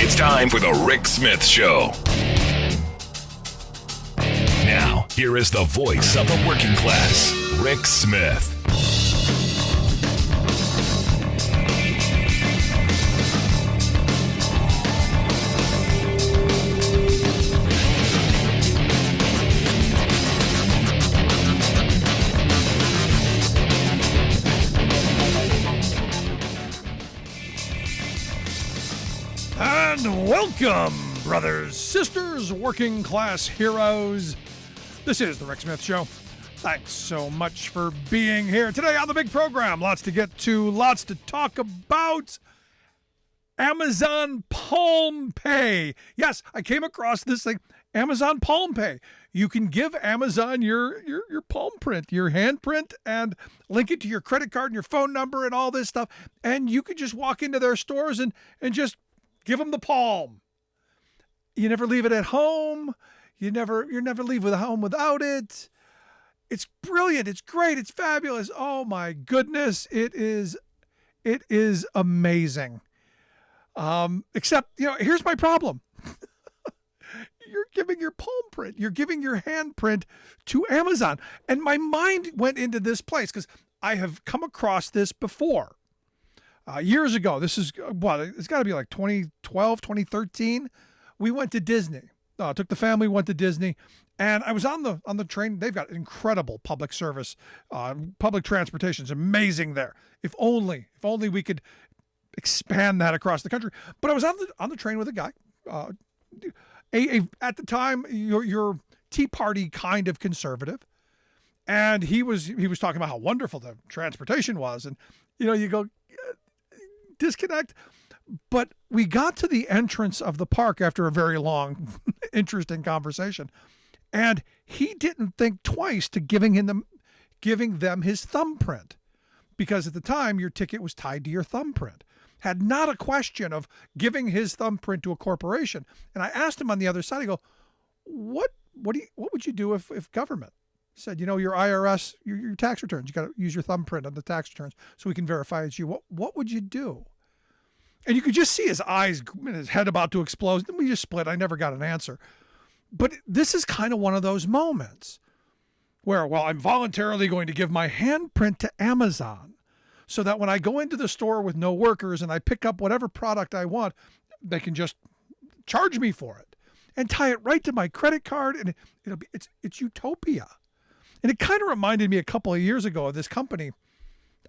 It's time for the Rick Smith Show. Now, here is the voice of the working class, Rick Smith. And welcome, brothers, sisters, working class heroes. This is the Rick Smith Show. Thanks so much for being here today on the big program. Lots to get to, lots to talk about. Amazon Palm Pay. Yes, I came across this thing, Amazon Palm Pay. You can give Amazon your palm print, your handprint, and link it to your credit card and your phone number and all this stuff. And you could just walk into their stores and just give them the palm. You never leave it at home. You never leave home without it. It's brilliant. It's great. It's fabulous. Oh my goodness. It is amazing. Except, here's my problem. You're giving your palm print. You're giving your handprint to Amazon. And my mind went into this place because I have come across this before. Years ago, this is, it's got to be like 2012, 2013. We went to Disney. Took the family, went to Disney, and I was on the train. They've got incredible public service, public transportation is amazing there. If only we could expand that across the country. But I was on the train with a guy, at the time your Tea Party kind of conservative, and he was talking about how wonderful the transportation was, and you go disconnect. But we got to the entrance of the park after a very long, interesting conversation, and he didn't think twice to giving them his thumbprint, because at the time your ticket was tied to your thumbprint. Had not a question of giving his thumbprint to a corporation. And I asked him on the other side, I go, what would you do if government said, your IRS, your tax returns, you got to use your thumbprint on the tax returns so we can verify it's you. What would you do? And you could just see his eyes and his head about to explode. Then we just split. I never got an answer. But this is kind of one of those moments where, I'm voluntarily going to give my handprint to Amazon so that when I go into the store with no workers and I pick up whatever product I want, they can just charge me for it and tie it right to my credit card. And it's utopia. And it kind of reminded me a couple of years ago of this company,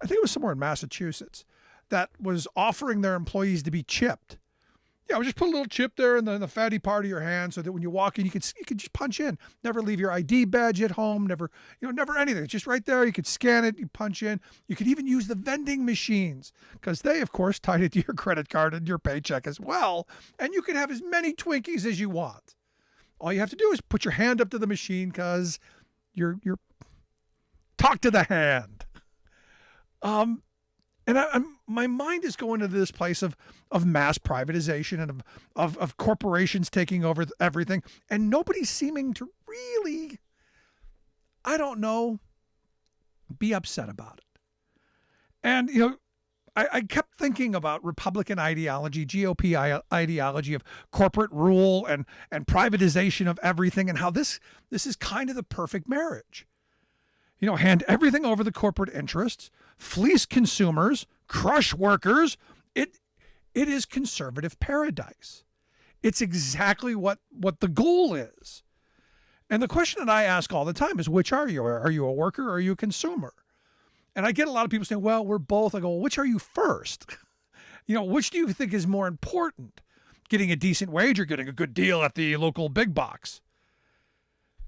I think it was somewhere in Massachusetts, that was offering their employees to be chipped. Just put a little chip there in the fatty part of your hand so that when you walk in, you could just punch in. Never leave your ID badge at home. Never anything. It's just right there. You could scan it. You punch in. You could even use the vending machines because they, of course, tied it to your credit card and your paycheck as well. And you can have as many Twinkies as you want. All you have to do is put your hand up to the machine because you're talk to the hand. And my mind is going to this place of mass privatization and of corporations taking over everything, and nobody's seeming to really, I don't know, be upset about it. And, I kept thinking about Republican ideology, GOP ideology of corporate rule and privatization of everything, and how this is kind of the perfect marriage. Hand everything over the corporate interests, fleece consumers, crush workers. It is conservative paradise. It's exactly what the goal is. And the question that I ask all the time is, which are you? Are you a worker or are you a consumer? And I get a lot of people saying, well, we're both. I go, well, which are you first? Which do you think is more important? Getting a decent wage or getting a good deal at the local big box?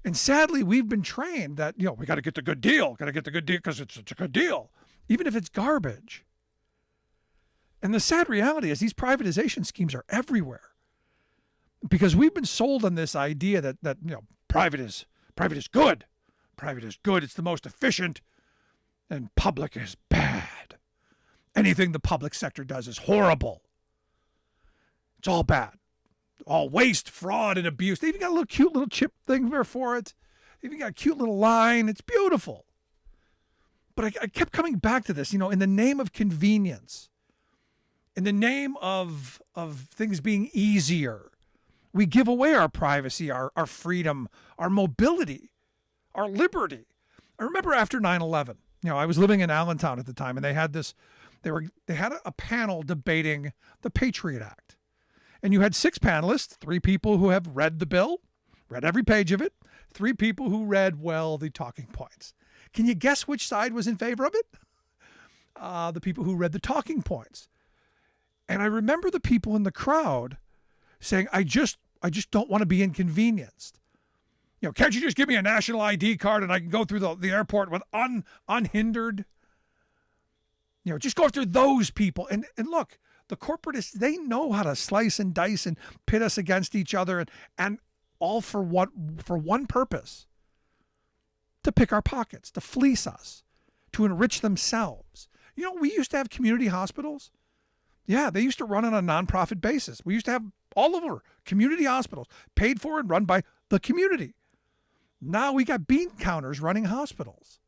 And sadly, we've been trained that, we got to get the good deal. Got to get the good deal because it's a good deal, even if it's garbage. And the sad reality is these privatization schemes are everywhere because we've been sold on this idea that private is good. Private is good. It's the most efficient, and public is bad. Anything the public sector does is horrible. It's all bad. All waste, fraud, and abuse. They even got a little cute little chip thing there for it. They even got a cute little line. It's beautiful. But I kept coming back to this, in the name of convenience. In the name of things being easier, we give away our privacy, our freedom, our mobility, our liberty. I remember after 9/11, I was living in Allentown at the time, and they had a panel debating the Patriot Act. And you had 6 panelists, 3 people who have read the bill, read every page of it, 3 people who read, the talking points. Can you guess which side was in favor of it? The people who read the talking points. And I remember the people in the crowd saying, I just don't want to be inconvenienced. Can't you just give me a national ID card and I can go through the airport with unhindered? Just go after those people. And look, the corporatists, they know how to slice and dice and pit us against each other, and all for one purpose: to pick our pockets, to fleece us, to enrich themselves. We used to have community hospitals. Yeah, they used to run on a nonprofit basis. We used to have all over community hospitals, paid for and run by the community. Now we got bean counters running hospitals,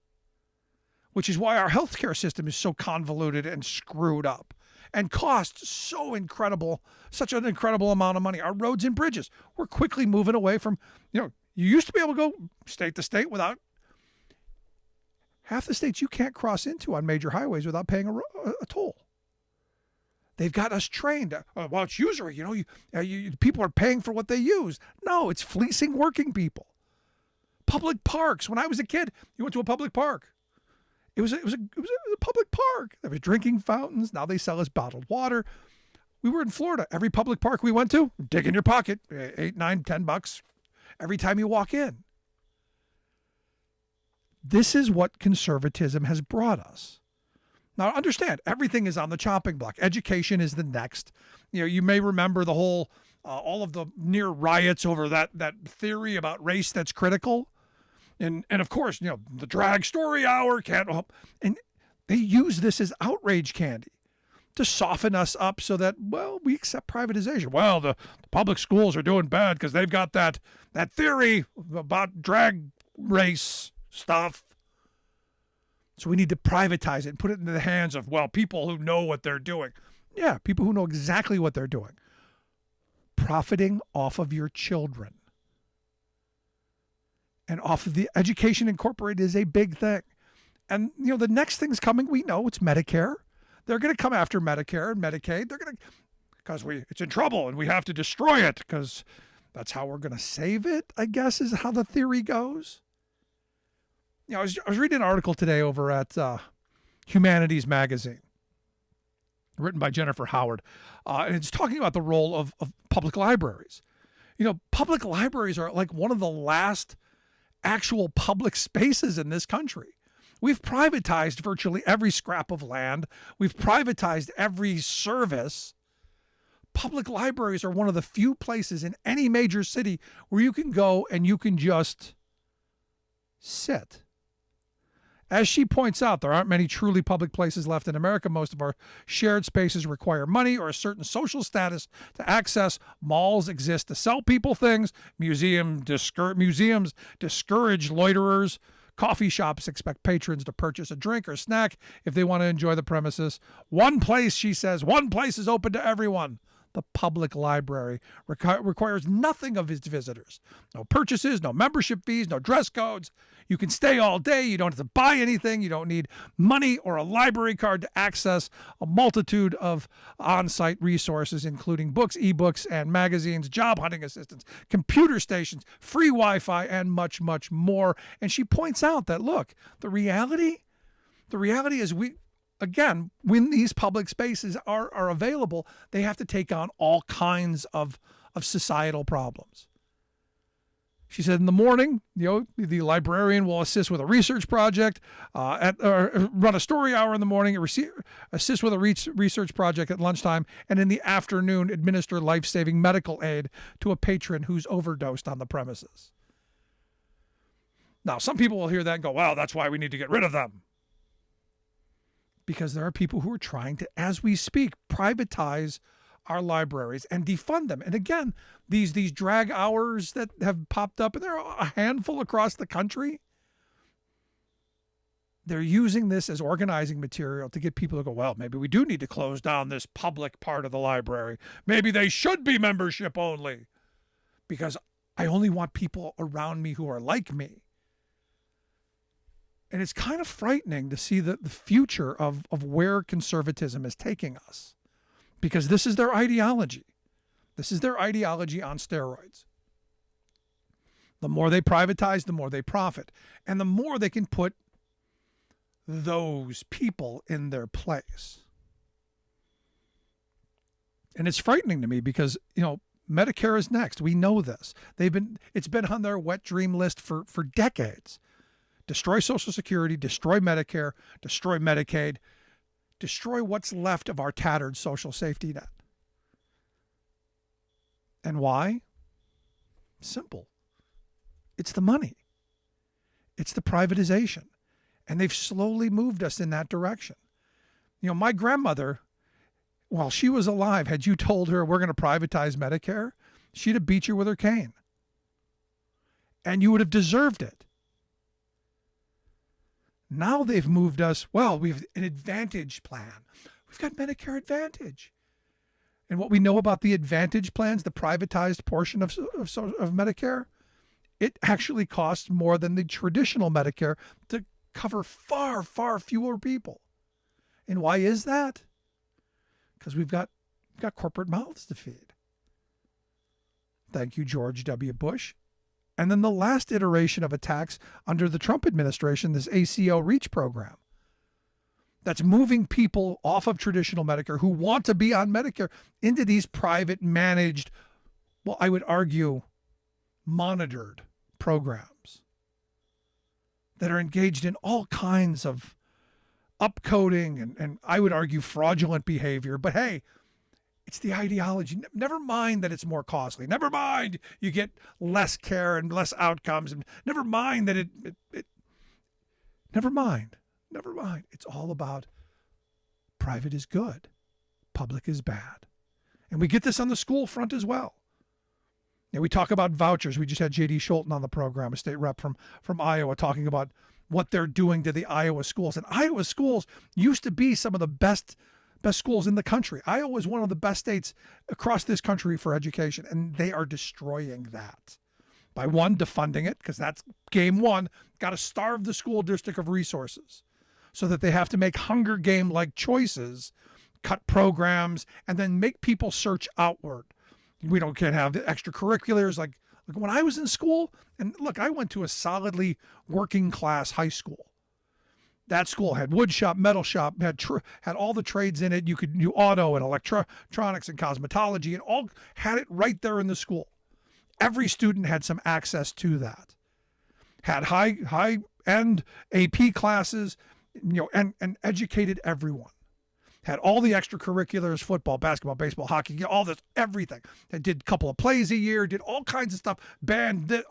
which is why our healthcare system is so convoluted and screwed up and costs such an incredible amount of money. Our roads and bridges, we're quickly moving away from, you used to be able to go state to state without, half the states you can't cross into on major highways without paying a toll. They've got us trained. It's usury. People are paying for what they use. No, it's fleecing working people. Public parks. When I was a kid, you went to a public park. It was a public park. There was drinking fountains. Now they sell us bottled water. We were in Florida. Every public park we went to, dig in your pocket, $8, $9, $10 every time you walk in. This is what conservatism has brought us. Now, understand, everything is on the chopping block. Education is the next. You may remember the whole, all of the near riots over that theory about race that's critical. And of course, the drag story hour can't help. And they use this as outrage candy to soften us up so that, we accept privatization. The public schools are doing bad because they've got that theory about drag race stuff. So we need to privatize it and put it into the hands of, people who know what they're doing. Yeah, people who know exactly what they're doing. Profiting off of your children. And off of the education incorporated is a big thing. And, the next thing's coming, we know it's Medicare. They're going to come after Medicare and Medicaid. They're going to, because it's in trouble and we have to destroy it because that's how we're going to save it, I guess, is how the theory goes. I was reading an article today over at Humanities Magazine, written by Jennifer Howard, and it's talking about the role of public libraries. Public libraries are like one of the last actual public spaces in this country. We've privatized virtually every scrap of land. We've privatized every service. Public libraries are one of the few places in any major city where you can go and you can just sit. As she points out, there aren't many truly public places left in America. Most of our shared spaces require money or a certain social status to access. Malls exist to sell people things. Museums discourage loiterers. Coffee shops expect patrons to purchase a drink or snack if they want to enjoy the premises. One place, she says, is open to everyone. The public library requires nothing of its visitors. No purchases, no membership fees, no dress codes. You can stay all day. You don't have to buy anything. You don't need money or a library card to access a multitude of on-site resources, including books, ebooks, and magazines, job hunting assistance, computer stations, free Wi-Fi, and much, much more. And she points out that, look, the reality is when these public spaces are available, they have to take on all kinds of societal problems. She said in the morning, the librarian will assist with a research project, run a story hour in the morning, assist with a research project at lunchtime, and in the afternoon, administer life-saving medical aid to a patron who's overdosed on the premises. Now, some people will hear that and go, that's why we need to get rid of them. Because there are people who are trying to, as we speak, privatize our libraries and defund them. And again, these drag hours that have popped up, and there are a handful across the country. they're using this as organizing material to get people to go, well, maybe we do need to close down this public part of the library. Maybe they should be membership only because I only want people around me who are like me. And it's kind of frightening to see the future of where conservatism is taking us, because this is their ideology. This is their ideology on steroids. The more they privatize, the more they profit. And the more they can put those people in their place. And it's frightening to me because, Medicare is next. We know this. It's been on their wet dream list for decades. Destroy Social Security, destroy Medicare, destroy Medicaid, destroy what's left of our tattered social safety net. And why? Simple. It's the money. It's the privatization. And they've slowly moved us in that direction. My grandmother, while she was alive, had you told her we're going to privatize Medicare, she'd have beat you with her cane. And you would have deserved it. Now they've moved us, we have an Advantage plan. We've got Medicare Advantage. And what we know about the Advantage plans, the privatized portion of Medicare, it actually costs more than the traditional Medicare to cover far, far fewer people. And why is that? Because we've got corporate mouths to feed. Thank you, George W. Bush. And then the last iteration of a tax under the Trump administration, this ACO REACH program, that's moving people off of traditional Medicare who want to be on Medicare into these private managed, I would argue, monitored programs that are engaged in all kinds of upcoding and I would argue fraudulent behavior. But hey, it's the ideology. Never mind that it's more costly. Never mind you get less care and less outcomes. And never mind that never mind. It's all about private is good, public is bad. And we get this on the school front as well. And we talk about vouchers. We just had J.D. Schulten on the program, a state rep from Iowa, talking about what they're doing to the Iowa schools. And Iowa schools used to be some of the best schools in the country. Iowa is one of the best states across this country for education, and they are destroying that by defunding it, because that's game one. Got to starve the school district of resources so that they have to make Hunger Game-like choices, cut programs, and then make people search outward. Can't have the extracurriculars like when I was in school. And look, I went to a solidly working class high school. That school had wood shop, metal shop, had all the trades in it. You could do auto and electronics and cosmetology, and all had it right there in the school. Every student had some access to that. Had high end AP classes, and educated everyone. Had all the extracurriculars, football, basketball, baseball, hockey, all this, everything. They did a couple of plays a year, did all kinds of stuff, band, did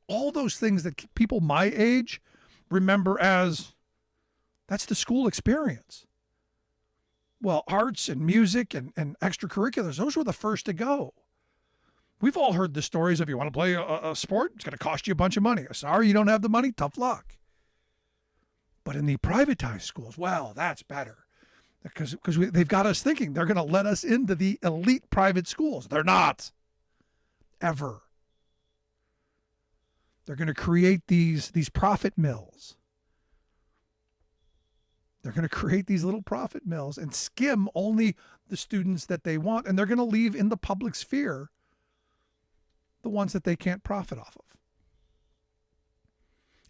all those things that people my age remember as, that's the school experience. Well, arts and music and extracurriculars, those were the first to go. We've all heard the stories of you want to play a sport, it's going to cost you a bunch of money. Sorry, you don't have the money, tough luck. But in the privatized schools, that's better. Because they've got us thinking they're going to let us into the elite private schools. They're not. Ever. They're going to create these profit mills. They're going to create these little profit mills and skim only the students that they want. And they're going to leave in the public sphere the ones that they can't profit off of.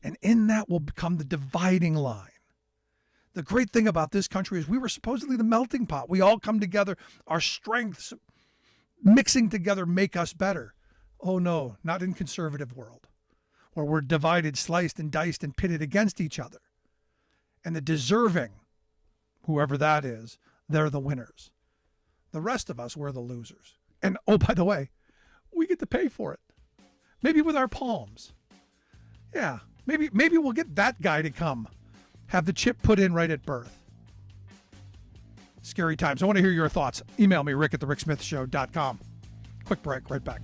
And in that will become the dividing line. The great thing about this country is we were supposedly the melting pot. We all come together. Our strengths mixing together make us better. Oh no, not in conservative world, where we're divided, sliced, and diced and pitted against each other. And the deserving, whoever that is, they're the winners. The rest of us, we're the losers. And oh, by the way, we get to pay for it. Maybe with our palms. Yeah, maybe we'll get that guy to come. Have the chip put in right at birth. Scary times. I want to hear your thoughts. Email me, rick@thericksmithshow.com. Quick break, right back.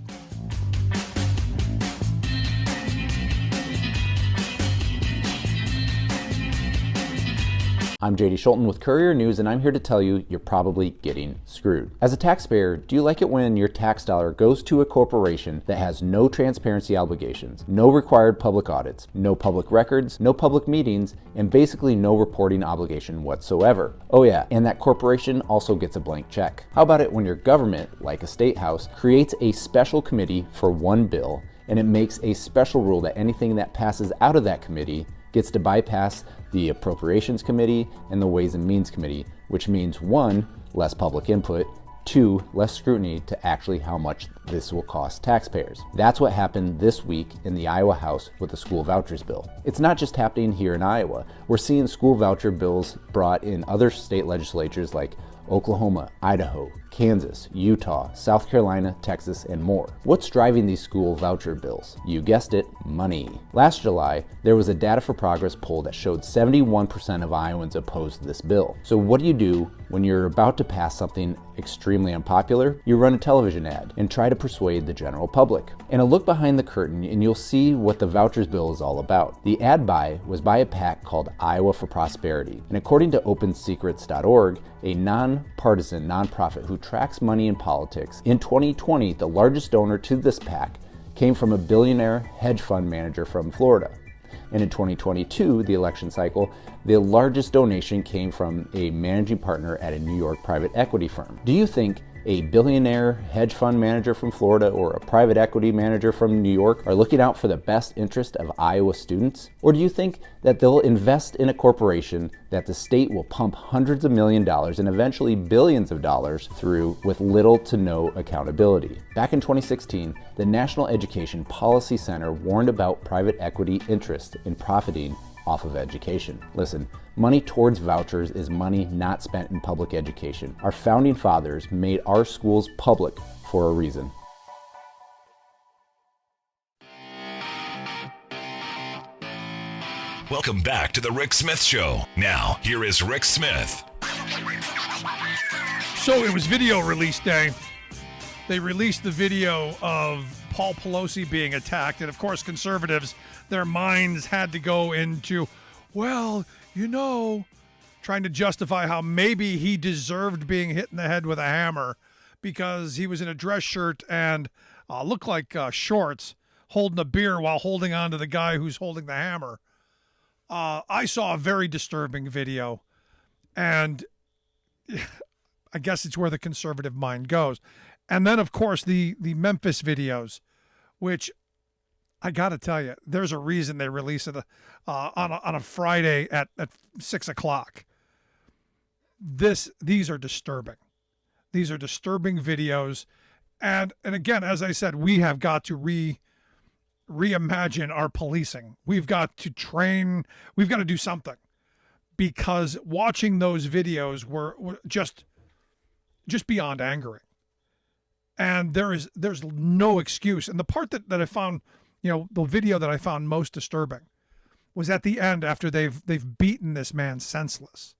I'm JD Schulten with Courier News, and I'm here to tell you you're probably getting screwed. As a taxpayer, do you like it when your tax dollar goes to a corporation that has no transparency obligations, no required public audits, no public records, no public meetings, and basically no reporting obligation whatsoever? Oh yeah, and that corporation also gets a blank check. How about it when your government, like a state house, creates a special committee for one bill, and it makes a special rule that anything that passes out of that committee gets to bypass the Appropriations Committee and the Ways and Means Committee, which means 1, less public input, 2, less scrutiny to actually how much this will cost taxpayers. That's what happened this week in the Iowa House with the school vouchers bill. It's not just happening here in Iowa. We're seeing school voucher bills brought in other state legislatures like Oklahoma, Idaho, Kansas, Utah, South Carolina, Texas, and more. What's driving these school voucher bills? You guessed it, money. Last July, there was a Data for Progress poll that showed 71% of Iowans opposed this bill. So what do you do when you're about to pass something extremely unpopular? You run a television ad and try to persuade the general public. And a look behind the curtain and you'll see what the vouchers bill is all about. The ad buy was by a PAC called Iowa for Prosperity. And according to OpenSecrets.org, a nonpartisan nonprofit who tracks money in politics, in 2020, the largest donor to this PAC came from a billionaire hedge fund manager from Florida. And in 2022, the election cycle, the largest donation came from a managing partner at a New York private equity firm. Do you think a billionaire hedge fund manager from Florida or a private equity manager from New York are looking out for the best interest of Iowa students? Or do you think that they'll invest in a corporation that the state will pump hundreds of million dollars and eventually billions of dollars through with little to no accountability? Back in 2016, the National Education Policy Center warned about private equity interest in profiting off of education. Listen, money towards vouchers is money not spent in public education. Our founding fathers made our schools public for a reason. Welcome back to the Rick Smith Show. Now, here is Rick Smith. So it was video release day. They released the video of Paul Pelosi being attacked. And of course, conservatives, their minds had to go into, well, you know, trying to justify how maybe he deserved being hit in the head with a hammer because he was in a dress shirt and looked like shorts, holding a beer while holding on to the guy who's holding the hammer. I saw a very disturbing video, and I guess it's where the conservative mind goes. And then, of course, the Memphis videos, which I got to tell you, there's a reason they release it on a Friday at 6 o'clock. These are disturbing. These are disturbing videos. And again, as I said, we have got to reimagine our policing. We've got to train. We've got to do something, because watching those videos were just beyond angering. And there's no excuse. And the part that I found, the video that I found most disturbing was at the end after they've beaten this man senseless.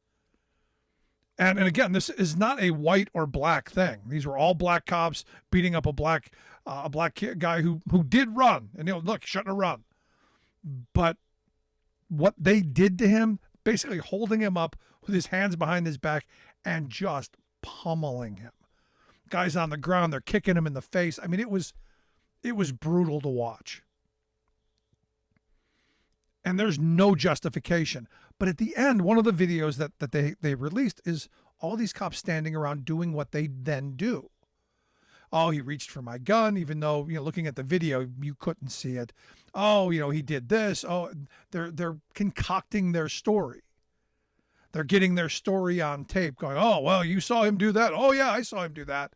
And again, this is not a white or black thing. These were all black cops beating up a black guy who did run. And look, shouldn't have run. But what they did to him, basically holding him up with his hands behind his back and just pummeling him. Guys on the ground, they're kicking him in the face. I mean, it was brutal to watch. And there's no justification. But at the end, one of the videos that they released is all these cops standing around doing what they then do. Oh, he reached for my gun, even though, looking at the video, you couldn't see it. Oh, he did this. Oh, they're concocting their story. They're getting their story on tape going, oh, well, you saw him do that. Oh, yeah, I saw him do that.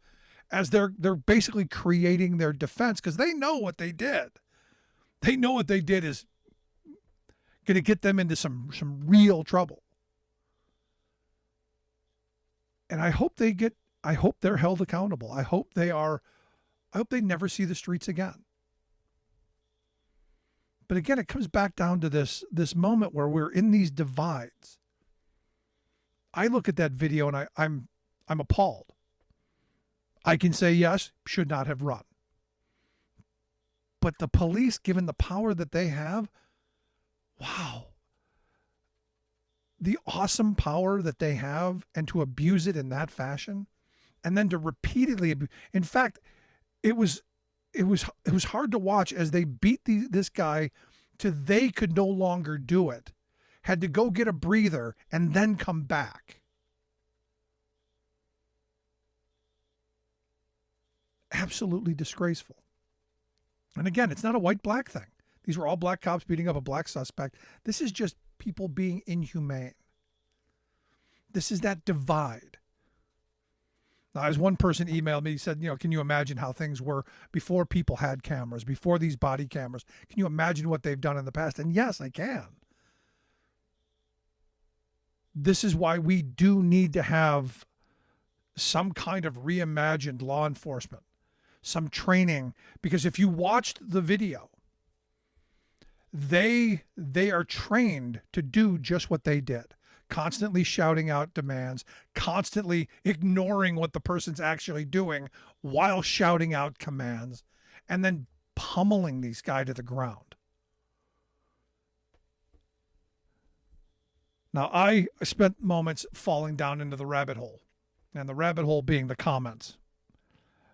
As they're basically creating their defense, because they know what they did. They know what they did is going to get them into some real trouble. And I hope they're held accountable. I hope they never see the streets again. But again, it comes back down to this moment where we're in these divides. I look at that video and I'm appalled. I can say, yes, should not have run. But the police, given the power that they have, wow. the awesome power that they have and to abuse it in that fashion, and then to repeatedly abuse. In fact, it was hard to watch as they beat this guy till they could no longer do it, had to go get a breather and then come back. Absolutely disgraceful. And again, it's not a white-black thing. These were all black cops beating up a black suspect. This is just people being inhumane. This is that divide. Now, as one person emailed me, he said, can you imagine how things were before people had cameras, before these body cameras? Can you imagine what they've done in the past? And yes, I can. This is why we do need to have some kind of reimagined law enforcement, some training, because if you watched the video, they are trained to do just what they did, constantly shouting out demands, constantly ignoring what the person's actually doing while shouting out commands, and then pummeling these guys to the ground. Now, I spent moments falling down into the rabbit hole, and the rabbit hole being the comments.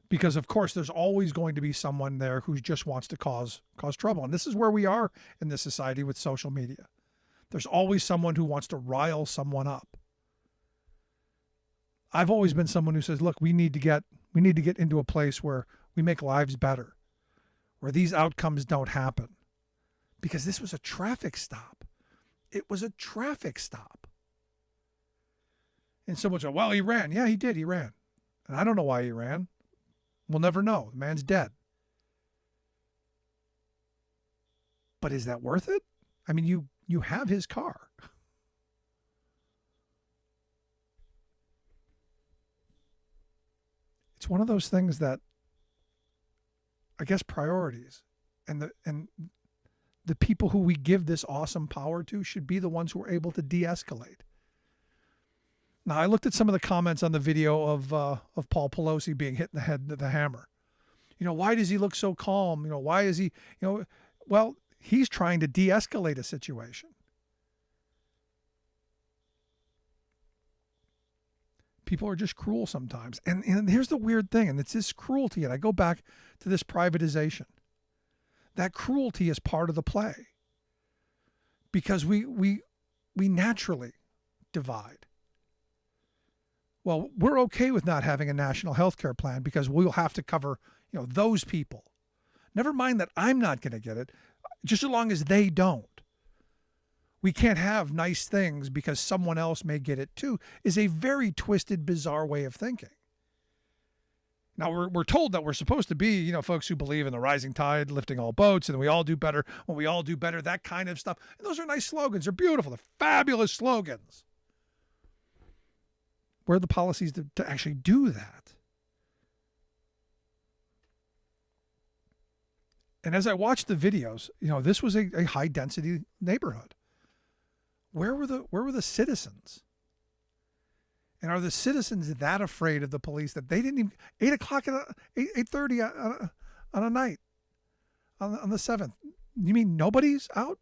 Because, of course, there's always going to be someone there who just wants to cause trouble. And this is where we are in this society with social media. There's always someone who wants to rile someone up. I've always been someone who says, look, we need to get into a place where we make lives better, where these outcomes don't happen. Because this was a traffic stop. It was a traffic stop. And someone said, well, he ran. Yeah, he did. He ran. And I don't know why he ran. We'll never know. The man's dead. But is that worth it? I mean, you have his car. It's one of those things that, I guess, priorities and the people who we give this awesome power to should be the ones who are able to de-escalate. Now, I looked at some of the comments on the video of Paul Pelosi being hit in the head with the hammer. Why does he look so calm? Why is he, well, he's trying to de-escalate a situation. People are just cruel sometimes. And here's the weird thing, and it's this cruelty, and I go back to this privatization. That cruelty is part of the play. Because we naturally divide. Well, we're okay with not having a national health care plan because we'll have to cover, those people. Never mind that I'm not going to get it, just as long as they don't. We can't have nice things because someone else may get it too, is a very twisted, bizarre way of thinking. Now, we're told that we're supposed to be, folks who believe in the rising tide, lifting all boats, and we all do better when we all do better, that kind of stuff. And those are nice slogans. They're beautiful. They're fabulous slogans. Where are the policies to actually do that? And as I watched the videos, this was a high density neighborhood. Where were the citizens? And are the citizens that afraid of the police that they didn't even 8:00 at 8:30 on a night on the 7th? You mean nobody's out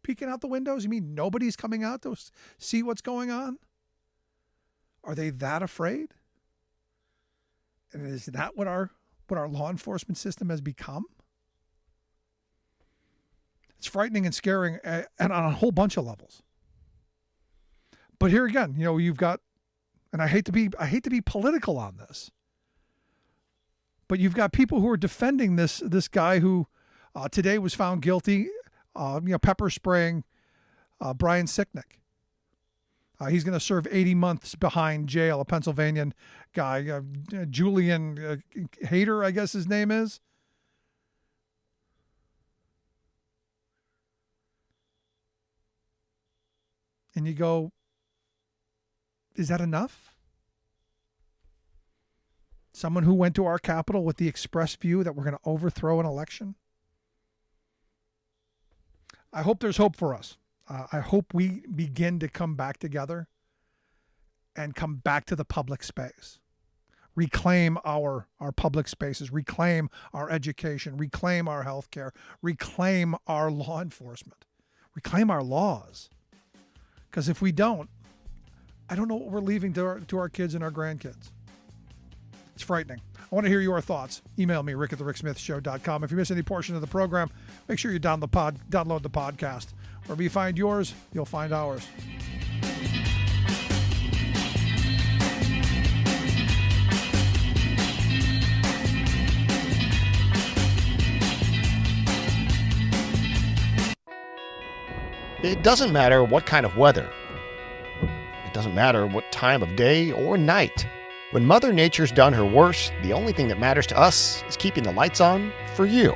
peeking out the windows? You mean nobody's coming out to see what's going on? Are they that afraid? And is that what our law enforcement system has become? It's frightening and scaring, and on a whole bunch of levels. But here again, you've got, and I hate to be political on this, but you've got people who are defending this guy who today was found guilty, pepper spraying Brian Sicknick. He's going to serve 80 months behind jail, a Pennsylvania guy, Julian Hader, I guess his name is. And you go, is that enough? Someone who went to our Capitol with the express view that we're going to overthrow an election? I hope there's hope for us. I hope we begin to come back together and come back to the public space. Reclaim our public spaces, reclaim our education, reclaim our healthcare, reclaim our law enforcement, reclaim our laws. Because if we don't, I don't know what we're leaving to our kids and our grandkids. It's frightening. I want to hear your thoughts. Email me, rick@thericksmithshow.com. If you miss any portion of the program, make sure you download the podcast. Wherever you find yours, you'll find ours. It doesn't matter what kind of weather. It doesn't matter what time of day or night. When Mother Nature's done her worst, the only thing that matters to us is keeping the lights on for you.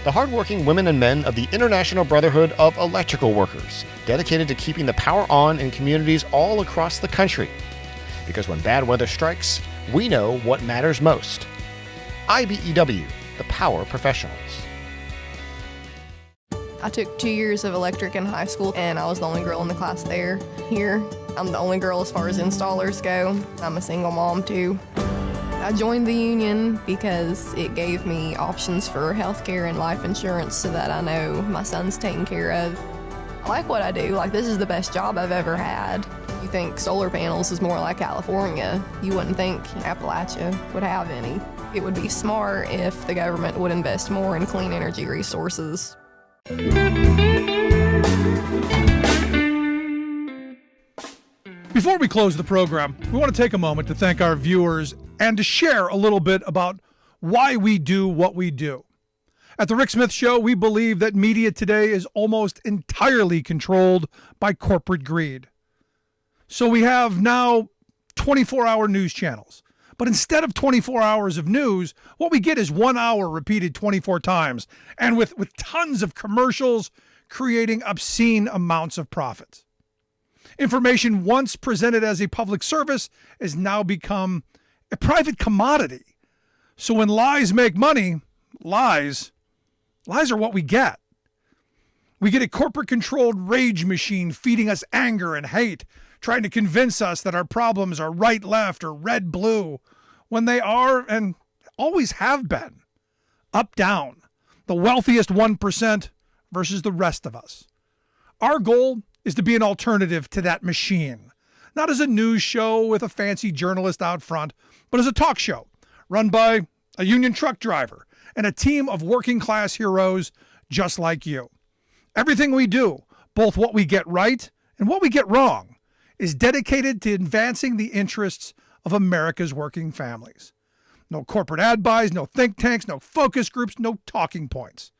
The hardworking women and men of the International Brotherhood of Electrical Workers, dedicated to keeping the power on in communities all across the country. Because when bad weather strikes, we know what matters most. IBEW, the power professionals. I took 2 years of electric in high school, and I was the only girl in the class there. Here, I'm the only girl as far as installers go. I'm a single mom, too. I joined the union because it gave me options for health care and life insurance so that I know my son's taken care of. I like what I do. Like, this is the best job I've ever had. You think solar panels is more like California. You wouldn't think Appalachia would have any. It would be smart if the government would invest more in clean energy resources. Before we close the program, we want to take a moment to thank our viewers and to share a little bit about why we do what we do. At The Rick Smith Show, we believe that media today is almost entirely controlled by corporate greed. So we have now 24-hour news channels. But instead of 24 hours of news, what we get is 1 hour repeated 24 times, and with tons of commercials creating obscene amounts of profits. Information once presented as a public service has now become a private commodity. So when lies make money, lies are what we get. We get a corporate-controlled rage machine feeding us anger and hate, trying to convince us that our problems are right, left, or red, blue, when they are and always have been up, down, the wealthiest 1% versus the rest of us. Our goal is to be an alternative to that machine, not as a news show with a fancy journalist out front, but as a talk show run by a union truck driver and a team of working-class heroes just like you. Everything we do, both what we get right and what we get wrong, is dedicated to advancing the interests of America's working families. No corporate ad buys, no think tanks, no focus groups, no talking points.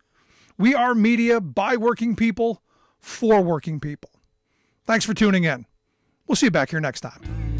We are media by working people, for working people. Thanks for tuning in. We'll see you back here next time.